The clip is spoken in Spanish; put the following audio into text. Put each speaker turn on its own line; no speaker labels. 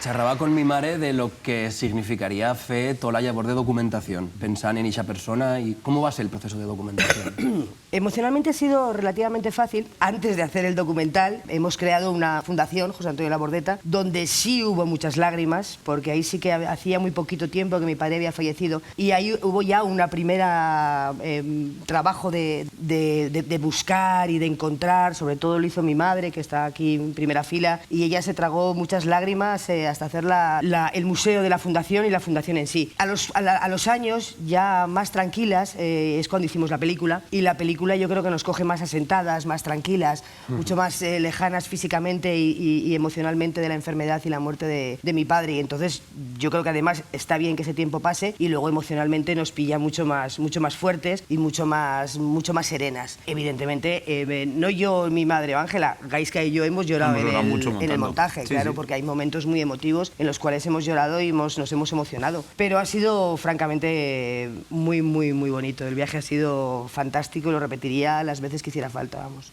Xerrava con mi mare de lo que significaría fer tota la llavor de documentación, pensant en esa persona y cómo va a ser el proceso de documentación.
Emocionalmente ha sido relativamente fácil. Antes de hacer el documental hemos creado una fundación, José Antonio Labordeta, donde sí hubo muchas lágrimas, porque ahí sí que hacía muy poquito tiempo que mi padre había fallecido y ahí hubo ya una primera trabajo de buscar y de encontrar, sobre todo lo hizo mi madre, que está aquí en primera fila, y ella se tragó muchas lágrimas hasta hacer el museo de la fundación y la fundación en sí. A los años, ya más tranquilas, es cuando hicimos la película, y la película yo creo que nos coge más asentadas, más tranquilas, mucho más lejanas físicamente y emocionalmente de la enfermedad y la muerte de mi padre, y entonces yo creo que además está bien que ese tiempo pase y luego emocionalmente nos pilla mucho más fuertes y mucho más serenas. Evidentemente, no yo, mi madre o Ángela, Gaisca y yo hemos llorado en el montaje, sí, claro, sí. Porque hay momentos muy emotivos en los cuales hemos llorado y nos hemos emocionado. Pero ha sido francamente muy bonito. El viaje ha sido fantástico y lo repetiría las veces que hiciera falta, vamos.